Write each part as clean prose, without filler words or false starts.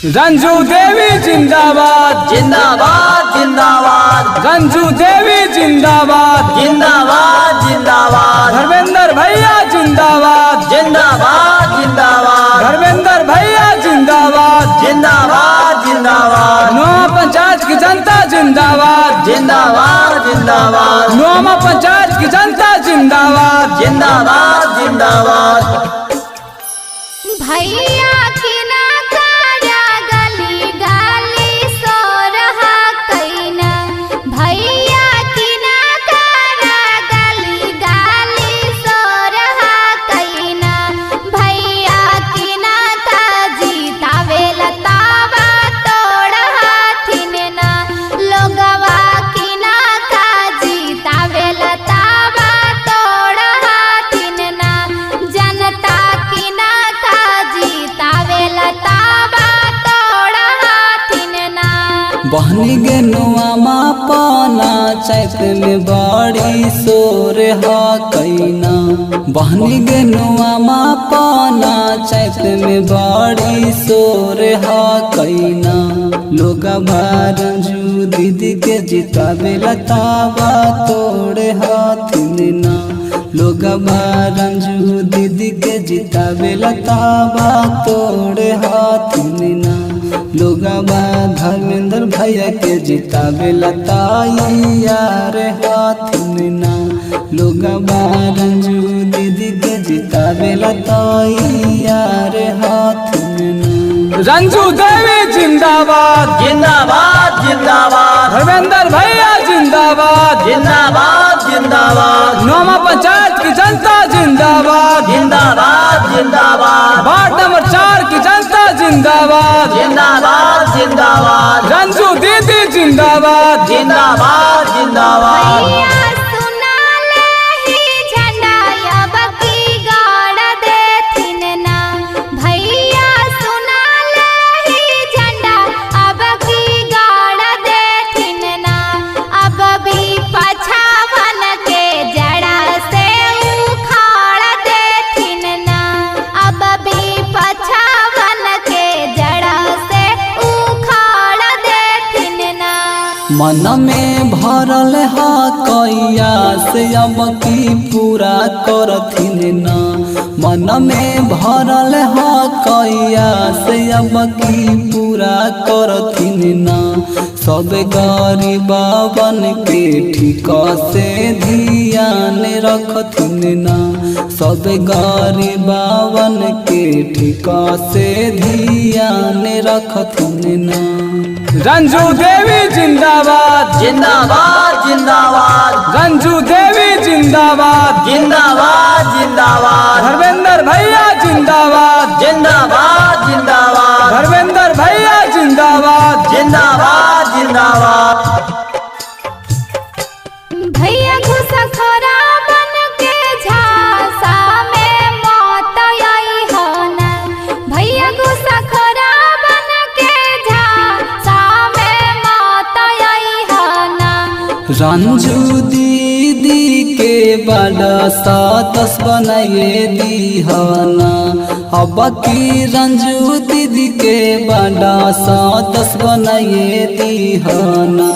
रंजू देवी जिंदाबाद जिंदाबाद जिंदाबाद रंजू देवी जिंदाबाद जिंदाबाद जिंदाबाद धर्मेंद्र भैया जिंदाबाद जिंदाबाद जिंदाबाद धर्मेंद्र भैया जिंदाबाद जिंदाबाद जिंदाबाद नोमा पंचायत की जनता जिंदाबाद जिंदाबाद जिंदाबाद नोमा पंचायत की जनता जिंदाबाद जिंदाबाद जिंदाबाद भैया की ना काया गली गाली सो रहा कैना भैया की ना काया गली गाली सो रहा कैना भैया की ना जीता वेला तावा तोड़ हाथिन ना लोगवा की ना जीता वेला तावा तोड़ हाथिन ना जनता की ना बहनी गे नुआमा पाना चैत में बड़ी शोर हा कैना बहनी गे नुआमा पाना चैत में बड़ी शोर हा कैना लोग रंजू दीदी के जितावे लतावा तोड़े हाथिन ना लोग रंजू दीदी के जितावे लतावा तोड़े हाथिन ना लोग धर्मेंद्र भैया के जितावे लताई यार हाथिन ना लोग रंजू दीदी के जितावे लताई यार हाथिन ना रंजू देवी जिंदाबाद जिंदाबाद जिंदाबाद धर्मेंद्र भैया जिंदाबाद जिंदाबाद जिंदाबाद नोमा पंचायत की जनता जिंदाबाद जिंदाबाद जिंदाबाद वार्ड नंबर 4 की जनता जिंदाबाद जिंदाबाद जिंदाबाद रंजू दीदी जिंदाबाद जिंदाबाद जिंदाबाद भैया सुना ले ही झंडा अब की गाड़ देथिन ना भैया सुना ले ही झंडा अब की गाड़ देथिन ना अब भी पछावन के जड़ा से उखाड़ देथिन ना अब भी पछावन के जड़ा से उखाड़ देथिन ना मन में भरल हा कैया से अब की पूरा करथिन ना मन में भरल हा कैया से अब की पूरा करथिन ना सब गरीबन के ठीक से ध्यान रखथिन ना सब गरीबन के ठीक से ध्यान रखथिन ना रंजू देवी जिंदाबाद जिंदाबाद जिंदाबाद रंजू देवी जिंदाबाद जिंदाबाद जिंदाबाद धर्मेंद्र भैया जिंदाबाद जिंदाबाद जिंदाबाद धर्मेंद्र भैया जिंदाबाद जिंदाबाद जिंदाबाद भैया घुसखोरा बन के झांसा में मौत आई हो ना भैया घुसखोरा बन के झांसा में मौत आई हो ना रंजू दीदी के बड़ा सातस बनाए दीहाना अब की रंजू दीदी के बड़ा सातस बनाए दीहाना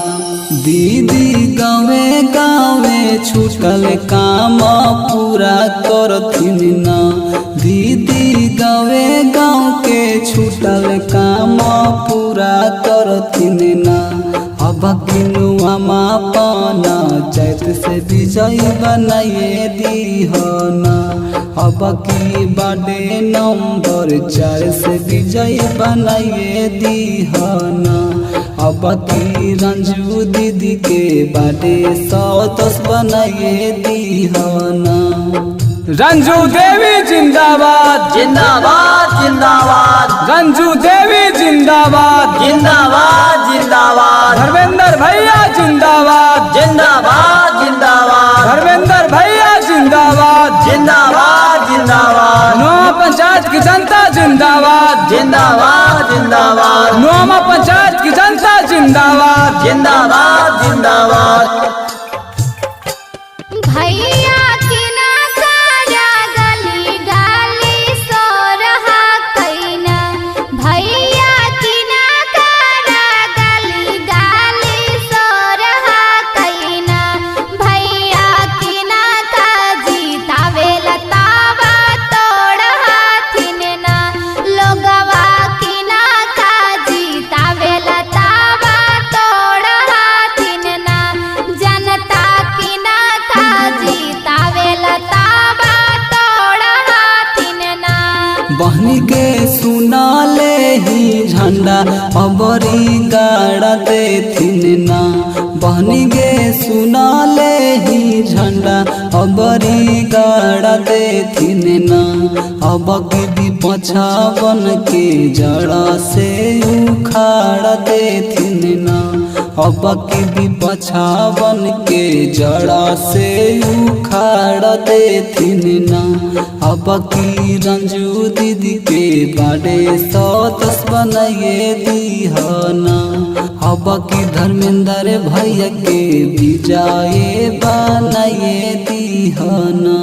दीदी गावे गावे छूटल काम पूरा करथिन ना दीदी गावे गाँव के छूटल काम पूरा करथिन ना अब किनुआमा पाना चैत से विजय बनाए दीहाना अब की बड़े नंबर 4 से विजय बनाए दीहाना अब की रंजू दीदी के बड़े 110 बनाए दीहाना रंजू देवी जिंदाबाद जिंदाबाद जिंदाबाद रंजू देवी जिंदाबाद जिंदाबाद जिंदाबाद धर्मेंद्र भैया जिंदाबाद जिंदाबाद जिंदाबाद धर्मेंद्र भैया जिंदाबाद जिंदाबाद जिंदाबाद नोमा पंचायत की जनता जिंदाबाद जिंदाबाद जिंदाबाद नोमा पंचायत की जनता जिंदाबाद जिंदाबाद जिंदाबाद भैया की ना काया गली गाली सो रहा कैना भैया की अबरी गाड़ा देथिन ना बहनी गे सुना ले ही झंडा अबरी गाड़ा देथिन ना अब के भी पछावन के जड़ा से उखाड़ देथिन ना अब के भी पछावन के जड़ा से उखाड़ देथिन ना अब की रंजू दीदी के बाड़े सतस बनाइए दीहना अब की धर्मेंद्र भैया के भी जाए बनाइए दीहना।